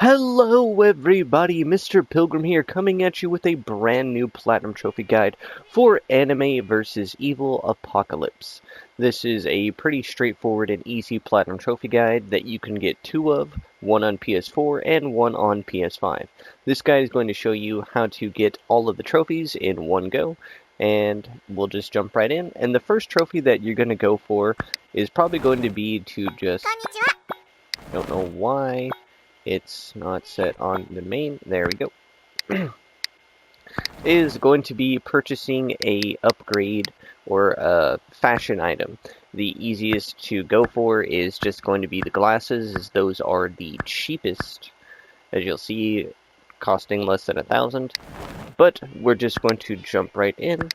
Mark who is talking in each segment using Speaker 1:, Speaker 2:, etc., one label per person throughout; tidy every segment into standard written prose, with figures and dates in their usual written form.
Speaker 1: Hello everybody, Mr. Pilgrim here, coming at you with a brand new Platinum Trophy guide for Anime vs. Evil Apocalypse. This is a pretty straightforward and easy Platinum Trophy guide that you can get two of, one on PS4 and one on PS5. This guide is going to show you how to get all of the trophies in one go, and we'll just jump right in. And the first trophy that you're going to go for is probably going to be to just... don't know why it's not set on the main. There we go. Is going to be purchasing a upgrade or a fashion item. The easiest to go for is just going to be the glasses, as those are the cheapest, as you'll see, costing less than 1,000. But we're just going to jump right in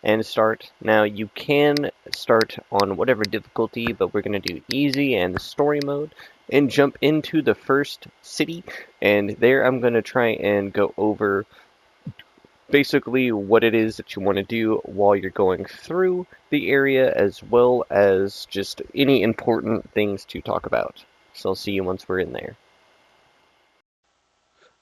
Speaker 1: and start. Now you can start on whatever difficulty, but we're going to do easy and story mode and jump into the first city, and there I'm going to try and go over basically what it is that you want to do while you're going through the area, as well as just any important things to talk about. So I'll see you once we're in there.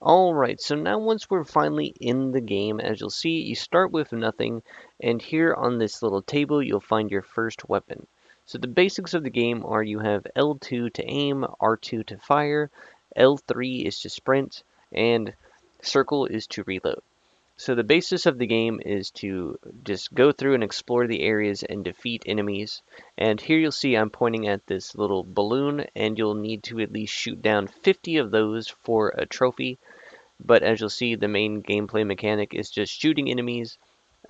Speaker 1: Alright, so now once we're finally in the game, as you'll see, you start with nothing, and here on this little table you'll find your first weapon. So the basics of the game are you have L2 to aim, R2 to fire, L3 is to sprint, and circle is to reload. So the basis of the game is to just go through and explore the areas and defeat enemies. And here you'll see I'm pointing at this little balloon, and you'll need to at least shoot down 50 of those for a trophy. But as you'll see, the main gameplay mechanic is just shooting enemies,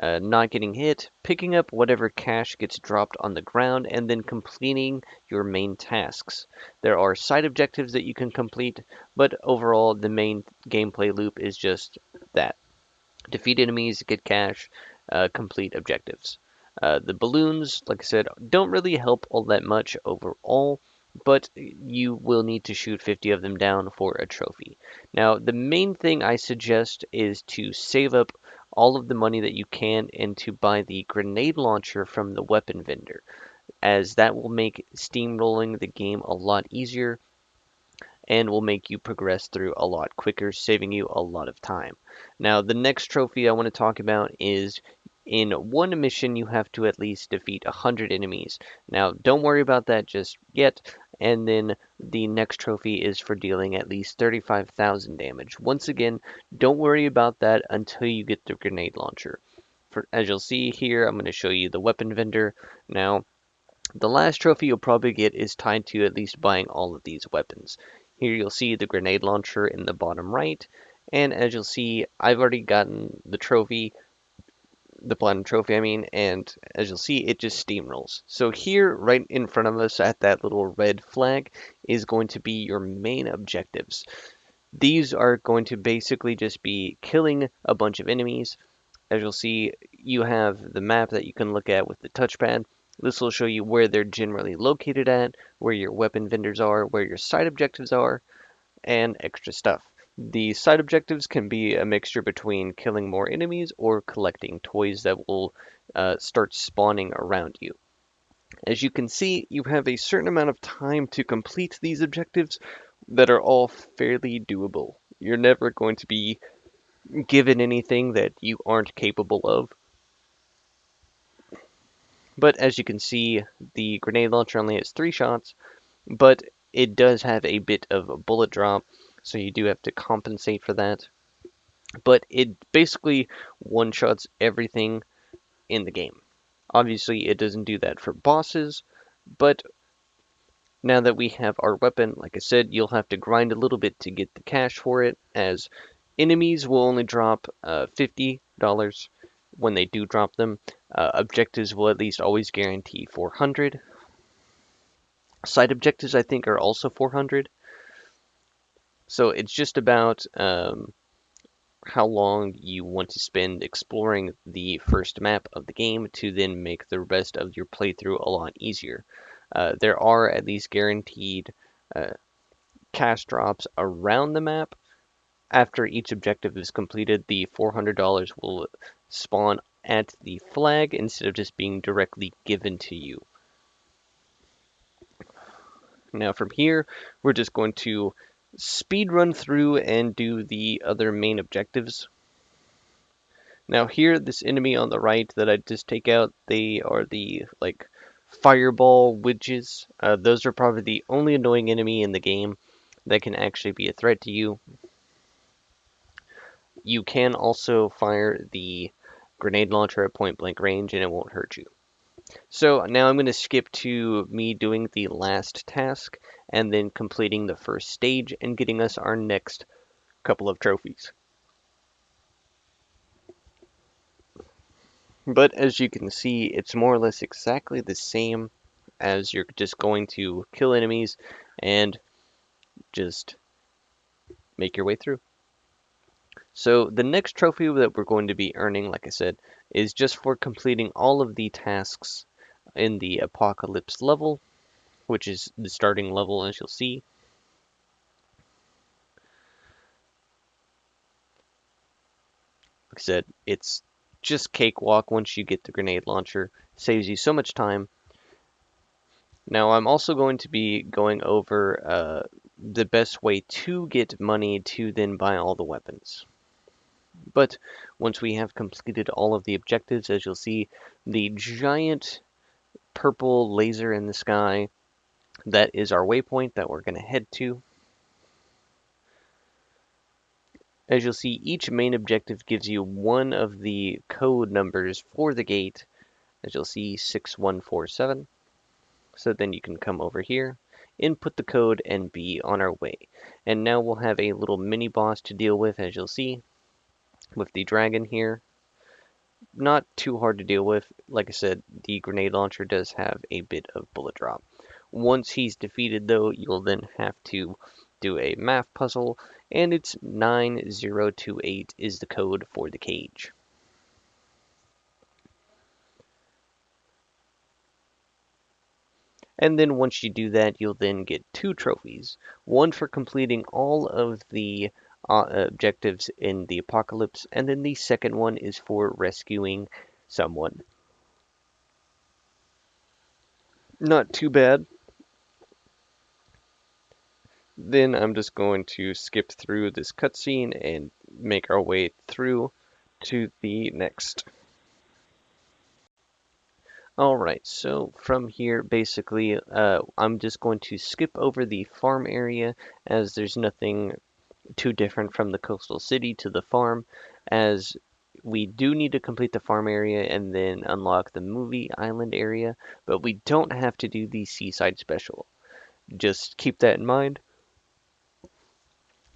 Speaker 1: not getting hit, picking up whatever cash gets dropped on the ground, and then completing your main tasks. There are side objectives that you can complete, but overall the main gameplay loop is just that. Defeat enemies, get cash, complete objectives. The balloons, like I said, don't really help all that much overall, but you will need to shoot 50 of them down for a trophy. Now, the main thing I suggest is to save up all of the money that you can and to buy the grenade launcher from the weapon vendor, as that will make steamrolling the game a lot easier and will make you progress through a lot quicker, saving you a lot of time. Now, the next trophy I want to talk about is in one mission you have to at least defeat 100 enemies. Now, don't worry about that just yet, and then the next trophy is for dealing at least 35,000 damage. Once again, don't worry about that until you get the grenade launcher. As you'll see here, I'm going to show you the weapon vendor. Now, the last trophy you'll probably get is tied to at least buying all of these weapons. Here you'll see the grenade launcher in the bottom right, and as you'll see, I've already gotten the trophy, the platinum trophy I mean, and as you'll see, it just steamrolls. So here, right in front of us at that little red flag, is going to be your main objectives. These are going to basically just be killing a bunch of enemies. As you'll see, you have the map that you can look at with the touchpad. This will show you where they're generally located at, where your weapon vendors are, where your side objectives are, and extra stuff. The side objectives can be a mixture between killing more enemies or collecting toys that will start spawning around you. As you can see, you have a certain amount of time to complete these objectives that are all fairly doable. You're never going to be given anything that you aren't capable of. But as you can see, the grenade launcher only has 3 shots, but it does have a bit of a bullet drop, so you do have to compensate for that. But it basically one-shots everything in the game. Obviously, it doesn't do that for bosses, but now that we have our weapon, like I said, you'll have to grind a little bit to get the cash for it, as enemies will only drop $50 when they do drop them. Objectives will at least always guarantee 400. Side objectives, I think, are also 400. So it's just about how long you want to spend exploring the first map of the game to then make the rest of your playthrough a lot easier. There are at least guaranteed cash drops around the map. After each objective is completed, the $400 will spawn at the flag instead of just being directly given to you. Now from here, we're just going to speed run through and do the other main objectives. Now here, this enemy on the right that I just take out, they are the, like, fireball witches. Those are probably the only annoying enemy in the game that can actually be a threat to you. You can also fire the grenade launcher at point blank range and it won't hurt you. So now I'm going to skip to me doing the last task and then completing the first stage and getting us our next couple of trophies. But as you can see, it's more or less exactly the same as you're just going to kill enemies and just make your way through. So the next trophy that we're going to be earning, like I said, is just for completing all of the tasks in the Apocalypse level, which is the starting level, as you'll see. Like I said, it's just cakewalk once you get the grenade launcher. Saves you so much time. Now I'm also going to be going over the best way to get money to then buy all the weapons. But once we have completed all of the objectives, as you'll see, the giant purple laser in the sky, that is our waypoint that we're going to head to. As you'll see, each main objective gives you one of the code numbers for the gate. As you'll see, 6147. So then you can come over here, input the code, and be on our way. And now we'll have a little mini boss to deal with, as you'll see, with the dragon here. Not too hard to deal with. Like I said, the grenade launcher does have a bit of bullet drop. Once he's defeated, though, you'll then have to do a math puzzle, and it's 9028 is the code for the cage. And then once you do that, you'll then get 2 trophies. One for completing all of the objectives in the Apocalypse, and then the second one is for rescuing someone. Not too bad. Then I'm just going to skip through this cutscene and make our way through to the next. Alright, so from here, basically, I'm just going to skip over the farm area, as there's nothing too different from the coastal city to the farm, as we do need to complete the farm area and then unlock the movie island area, but we don't have to do the seaside special. Just keep that in mind.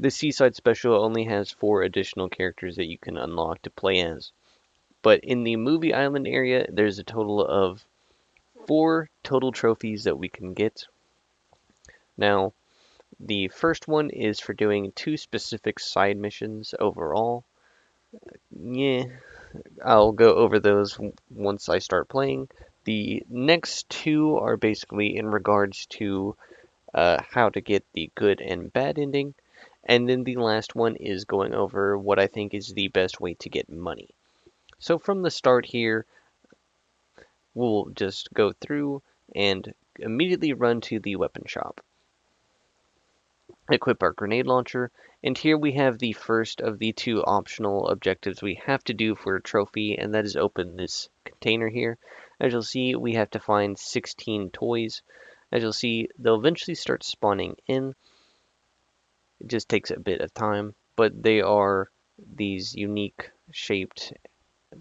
Speaker 1: The seaside special only has 4 additional characters that you can unlock to play as. But in the movie island area, there's a total of 4 total trophies that we can get. Now, the first one is for doing 2 specific side missions overall. Yeah, I'll go over those once I start playing. The next 2 are basically in regards to how to get the good and bad ending. And then the last one is going over what I think is the best way to get money. So from the start here, we'll just go through and immediately run to the weapon shop. Equip our grenade launcher, and here we have the first of the 2 optional objectives we have to do for a trophy, and that is open this container here. As you'll see, we have to find 16 toys. As you'll see, they'll eventually start spawning in. It just takes a bit of time, but they are these unique shaped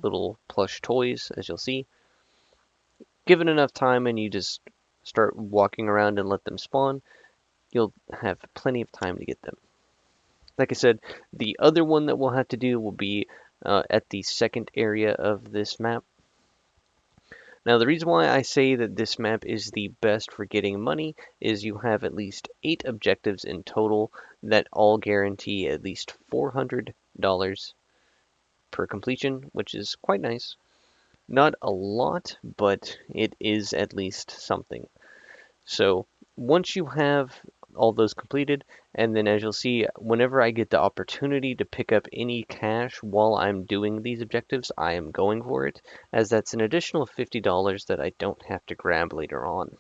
Speaker 1: little plush toys, as you'll see. Given enough time and you just start walking around and let them spawn, you'll have plenty of time to get them. Like I said, the other one that we'll have to do will be at the second area of this map. Now, the reason why I say that this map is the best for getting money is you have at least 8 objectives in total that all guarantee at least $400 per completion, which is quite nice. Not a lot, but it is at least something. So once you have all those completed, and then as you'll see, whenever I get the opportunity to pick up any cash while I'm doing these objectives, I am going for it, as that's an additional $50 that I don't have to grab later on.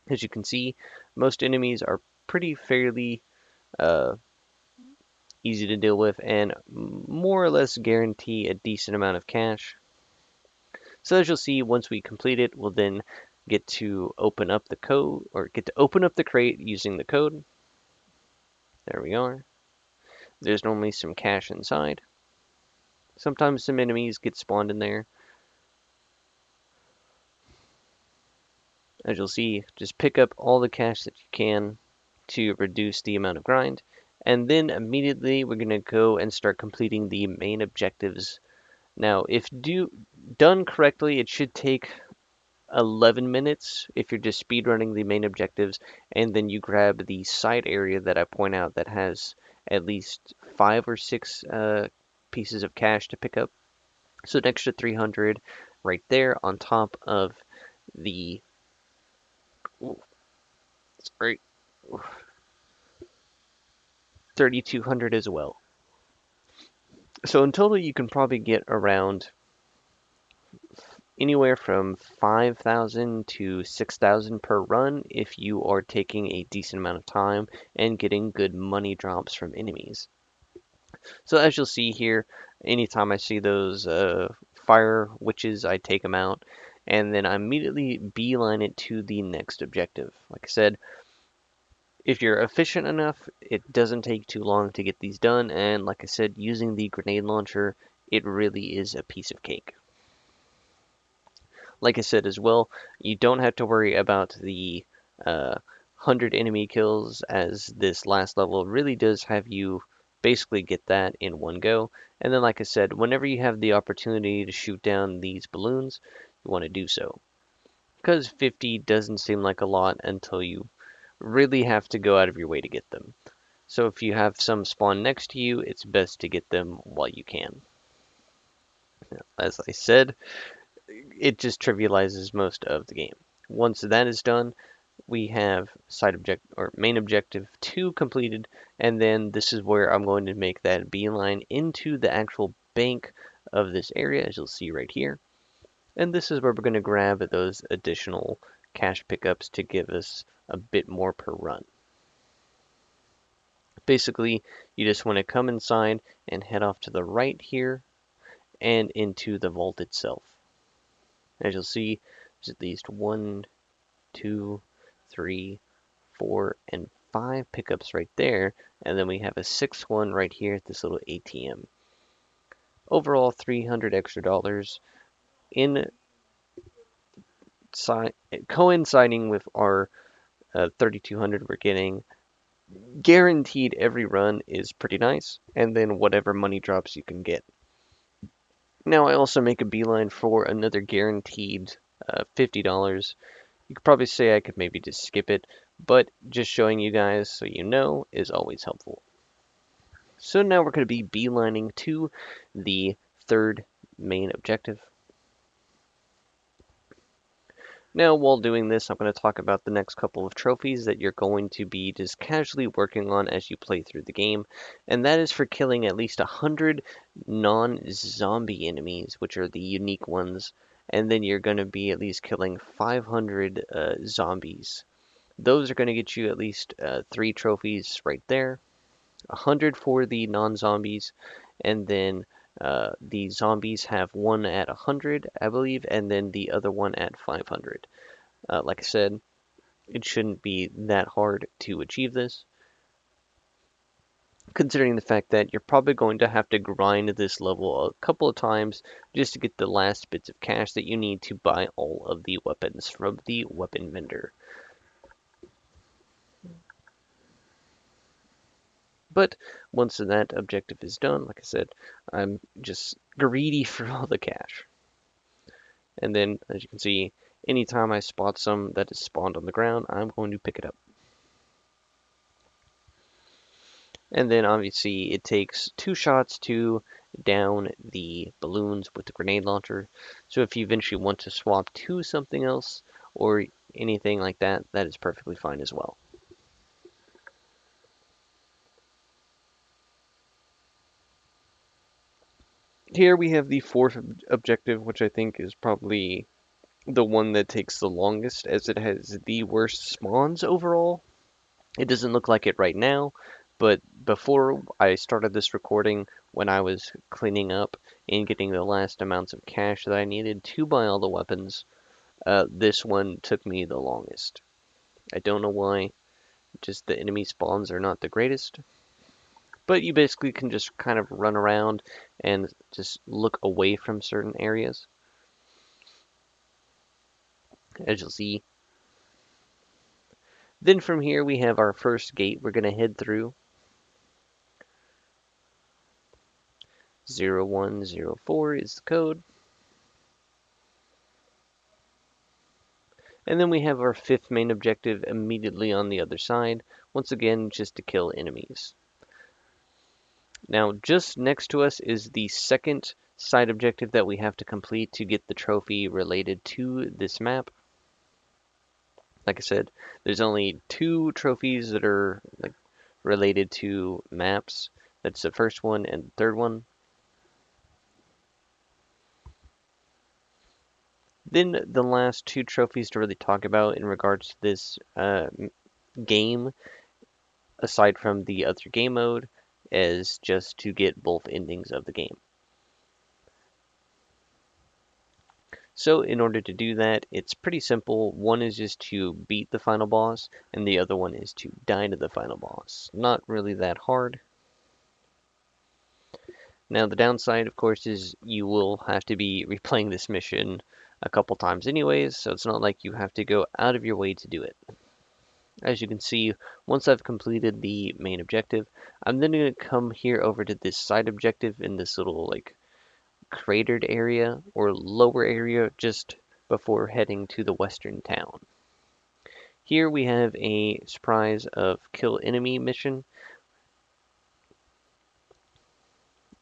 Speaker 1: As you can see, most enemies are pretty fairly uh, easy to deal with and more or less guarantee a decent amount of cash. So as you'll see, once we complete it, we'll then get to open up the code, or get to open up the crate using the code. There we are. There's normally some cash inside. Sometimes some enemies get spawned in there. As you'll see, just pick up all the cash that you can to reduce the amount of grind. And then immediately we're going to go and start completing the main objectives. Now, if done correctly, it should take 11 minutes if you're just speedrunning the main objectives, and then you grab the side area that I point out that has at least 5 or 6 pieces of cash to pick up. So an extra 300 right there on top of the, ooh, that's great, 3,200 as well. So in total you can probably get around anywhere from 5,000 to 6,000 per run if you are taking a decent amount of time and getting good money drops from enemies. So as you'll see here, anytime I see those fire witches, I take them out, and then I immediately beeline it to the next objective. Like I said, if you're efficient enough, it doesn't take too long to get these done, and like I said, using the grenade launcher, it really is a piece of cake. Like I said as well, you don't have to worry about the 100 enemy kills, as this last level really does have you basically get that in one go. And then like I said, whenever you have the opportunity to shoot down these balloons, you want to do so. Because 50 doesn't seem like a lot until you really have to go out of your way to get them. So if you have some spawn next to you, it's best to get them while you can. As I said, it just trivializes most of the game. Once that is done, we have side object or main objective 2 completed, and then this is where I'm going to make that beeline into the actual bank of this area, as you'll see right here. And this is where we're going to grab those additional cash pickups to give us a bit more per run. Basically, you just want to come inside and head off to the right here and into the vault itself. As you'll see, there's at least 1, 2, 3, 4, and 5 pickups right there, and then we have a 6th one right here at this little ATM. Overall, $300 extra in coinciding with our 3,200 we're getting. Guaranteed every run is pretty nice, and then whatever money drops you can get. Now I also make a beeline for another guaranteed $50. You could probably say I could maybe just skip it, but just showing you guys so you know is always helpful. So now we're going to be beelining to the third main objective. Now, while doing this, I'm going to talk about the next couple of trophies that you're going to be just casually working on as you play through the game, and that is for killing at least 100 non-zombie enemies, which are the unique ones, and then you're going to be at least killing 500 zombies. Those are going to get you at least 3 trophies right there, 100 for the non-zombies, and then the zombies have one at 100, I believe, and then the other one at 500. Like I said, it shouldn't be that hard to achieve this, considering the fact that you're probably going to have to grind this level a couple of times just to get the last bits of cash that you need to buy all of the weapons from the weapon vendor. But once that objective is done, like I said, I'm just greedy for all the cash. And then, as you can see, anytime I spot some that is spawned on the ground, I'm going to pick it up. And then, obviously, it takes 2 shots to down the balloons with the grenade launcher. So if you eventually want to swap to something else or anything like that, that is perfectly fine as well. Here we have the 4th objective, which I think is probably the one that takes the longest, as it has the worst spawns overall. It doesn't look like it right now, but before I started this recording, when I was cleaning up and getting the last amounts of cash that I needed to buy all the weapons, this one took me the longest. I don't know why, just the enemy spawns are not the greatest, but you basically can just kind of run around and just look away from certain areas. As you'll see. Then from here we have our first gate we're going to head through. 0104 is the code. And then we have our fifth main objective immediately on the other side, once again just to kill enemies. Now just next to us is the second side objective that we have to complete to get the trophy related to this map. Like I said, there's only 2 trophies that are related to maps. That's the first one and the third one. Then the last 2 trophies to really talk about in regards to this game, aside from the other game mode, is just to get both endings of the game. So in order to do that, it's pretty simple. One is just to beat the final boss, and the other one is to die to the final boss. Not really that hard. Now the downside, of course, is you will have to be replaying this mission a couple times anyways, so it's not like you have to go out of your way to do it. As you can see, once I've completed the main objective, I'm then going to come here over to this side objective in this little cratered area or lower area just before heading to the western town. Here we have a surprise of kill enemy mission.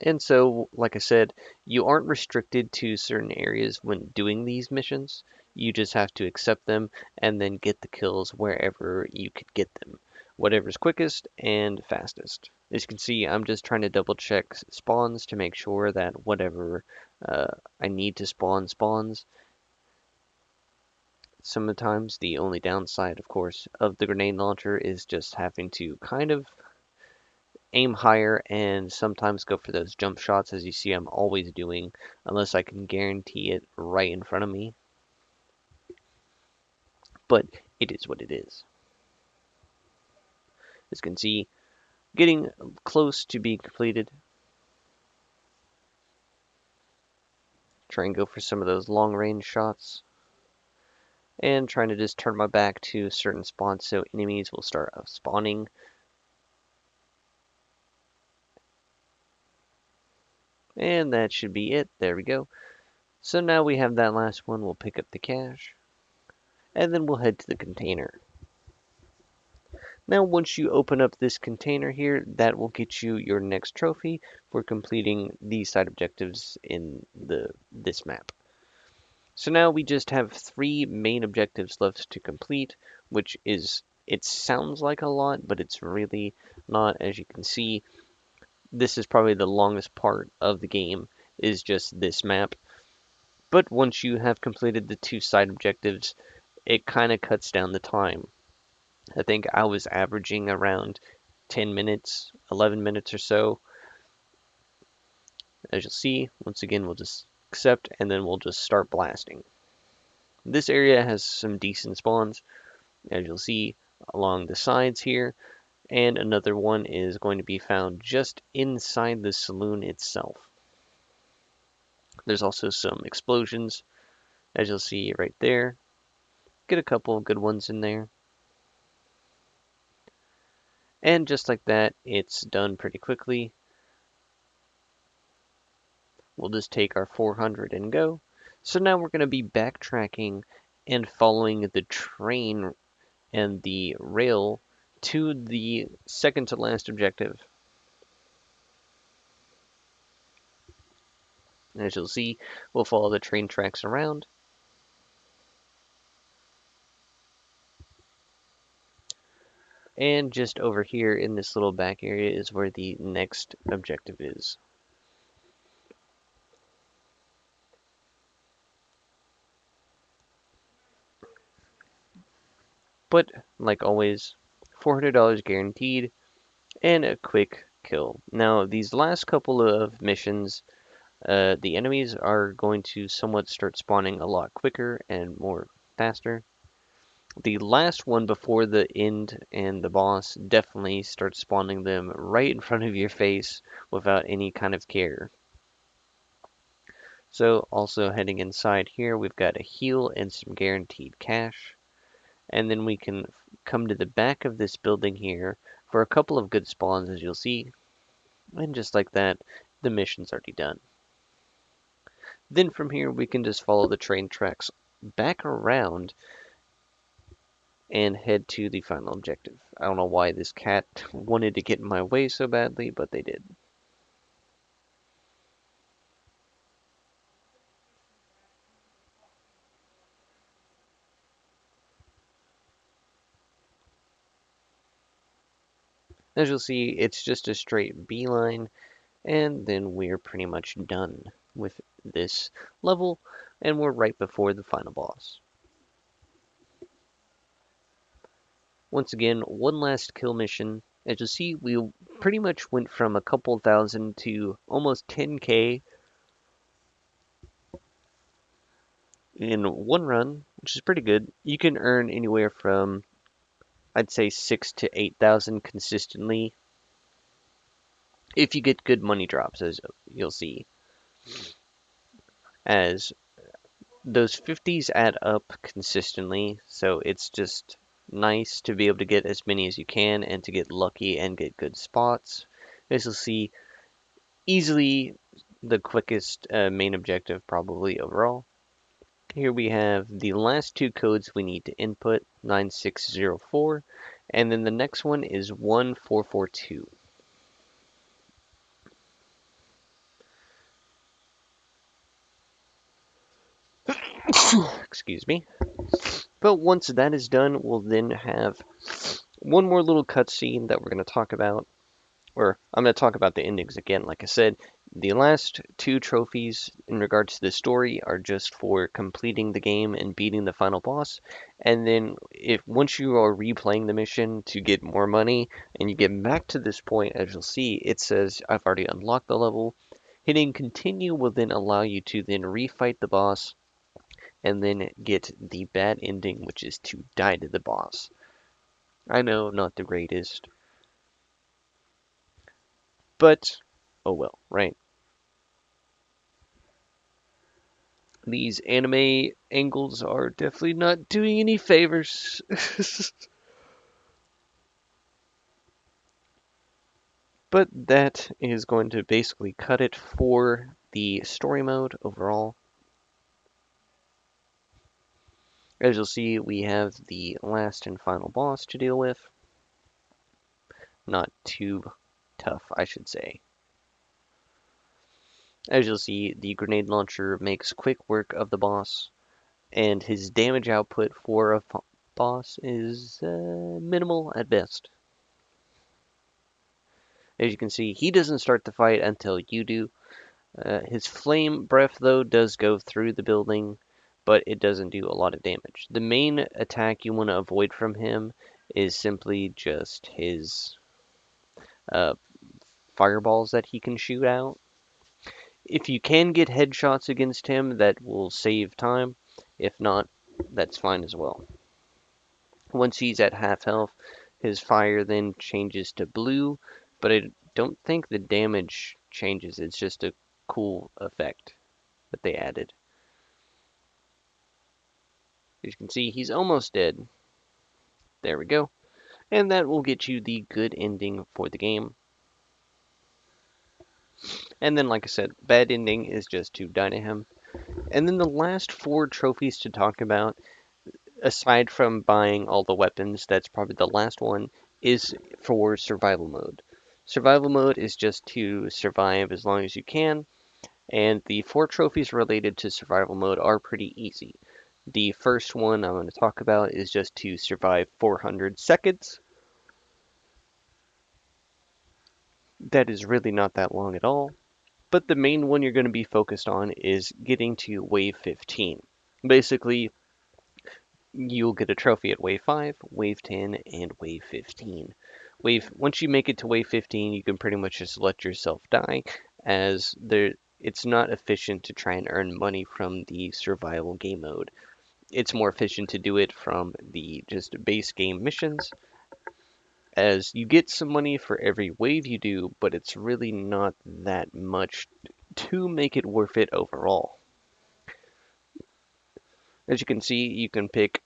Speaker 1: And so, like I said, you aren't restricted to certain areas when doing these missions. You just have to accept them and then get the kills wherever you could get them. Whatever's quickest and fastest. As you can see, I'm just trying to double check spawns to make sure that whatever I need to spawn spawns. Sometimes the only downside, of course, of the grenade launcher is just having to kind of aim higher and sometimes go for those jump shots, as you see I'm always doing, unless I can guarantee it right in front of me. But it is what it is. As you can see, getting close to being completed. Try and go for some of those long range shots. And trying to just turn my back to certain spawns so enemies will start spawning. And that should be it. There we go. So now we have that last one. We'll pick up the cash. And then we'll head to the container. Now once you open up this container here, that will get you your next trophy for completing these side objectives in this map. So now we just have 3 main objectives left to complete, which is, it sounds like a lot, but it's really not. As you can see, this is probably the longest part of the game, is just this map. But once you have completed the 2 side objectives, it kind of cuts down the time. I think I was averaging around 10 minutes, 11 minutes or so. As you'll see, once again, we'll just accept and then we'll just start blasting. This area has some decent spawns, as you'll see along the sides here, and another one is going to be found just inside the saloon itself. There's also some explosions, as you'll see right there. Get a couple of good ones in there. And just like that, it's done pretty quickly. We'll just take our 400 and go. So now we're going to be backtracking and following the train and the rail to the second to last objective. As you'll see, we'll follow the train tracks around. And just over here in this little back area is where the next objective is. But, like always, $400 guaranteed, and a quick kill. Now, these last couple of missions, the enemies are going to somewhat start spawning a lot quicker and more faster. The last one before the end and the boss definitely starts spawning them right in front of your face without any kind of care. So also heading inside here, we've got a heal and some guaranteed cash. And then we can come to the back of this building here for a couple of good spawns, as you'll see. And just like that, the mission's already done. Then from here, we can just follow the train tracks back around and head to the final objective. I don't know why this cat wanted to get in my way so badly, but they did. As you'll see, it's just a straight beeline, and then we're pretty much done with this level, and we're right before the final boss. Once again, one last kill mission. As you'll see, we pretty much went from a couple thousand to almost 10k in one run, which is pretty good. You can earn anywhere from, I'd say, 6 to 8,000 consistently if you get good money drops, as you'll see. As those 50s add up consistently, so it's just nice to be able to get as many as you can and to get lucky and get good spots. As you'll see, easily the quickest main objective probably overall. Here we have the last two codes we need to input, 9604, and then the next one is 1442. Excuse me. But once that is done, we'll then have one more little cutscene that we're going to talk about. Or I'm going to talk about the endings again. Like I said, the last two trophies in regards to the story are just for completing the game and beating the final boss. And then if once you are replaying the mission to get more money and you get back to this point, as you'll see, it says I've already unlocked the level. Hitting continue will then allow you to then refight the boss and then get the bad ending, which is to die to the boss. I know, not the greatest, but oh well, right? These anime angles are definitely not doing any favors. But that is going to basically cut it for the story mode overall. As you'll see, we have the last and final boss to deal with. Not too tough, I should say. As you'll see, the grenade launcher makes quick work of the boss, and his damage output for a boss is minimal at best. As you can see, he doesn't start the fight until you do. His flame breath, though, does go through the building, but it doesn't do a lot of damage. The main attack you want to avoid from him is simply just his fireballs that he can shoot out. If you can get headshots against him, that will save time. If not, that's fine as well. Once he's at half health, his fire then changes to blue, but I don't think the damage changes. It's just a cool effect that they added. As you can see, he's almost dead. There we go. And that will get you the good ending for the game. And then, like I said, bad ending is just to die to him. And then the last four trophies to talk about, aside from buying all the weapons, that's probably the last one, is for survival mode. Survival mode is just to survive as long as you can, and the four trophies related to survival mode are pretty easy. The first one I'm going to talk about is just to survive 400 seconds. That is really not that long at all. But the main one you're going to be focused on is getting to wave 15. Basically, you'll get a trophy at wave 5, wave 10, and wave 15. Once you make it to wave 15, you can pretty much just let yourself die, as it's not efficient to try and earn money from the survival game mode. It's more efficient to do it from the just base game missions, as you get some money for every wave you do, but it's really not that much to make it worth it overall. As you can see, you can pick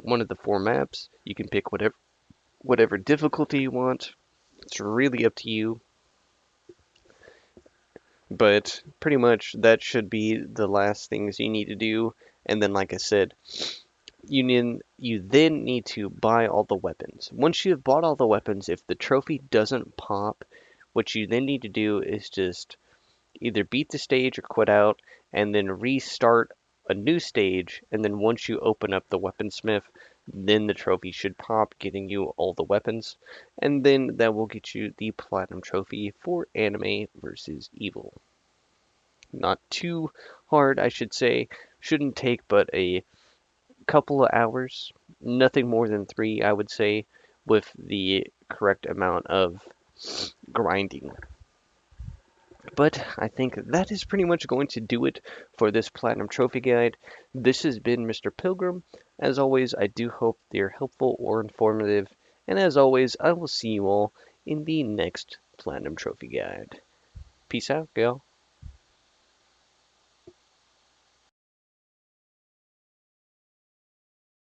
Speaker 1: one of the 4 maps. You can pick whatever difficulty you want. It's really up to you. But pretty much that should be the last things you need to do. And then, like I said, you then need to buy all the weapons. Once you have bought all the weapons, if the trophy doesn't pop, what you then need to do is just either beat the stage or quit out, and then restart a new stage. And then once you open up the weaponsmith, then the trophy should pop, getting you all the weapons. And then that will get you the platinum trophy for Anime versus Evil. Not too hard, I should say. Shouldn't take but a couple of hours. Nothing more than 3, I would say, with the correct amount of grinding. But I think that is pretty much going to do it for this Platinum Trophy Guide. This has been Mr. Pilgrim. As always, I do hope they're helpful or informative. And as always, I will see you all in the next Platinum Trophy Guide. Peace out, y'all.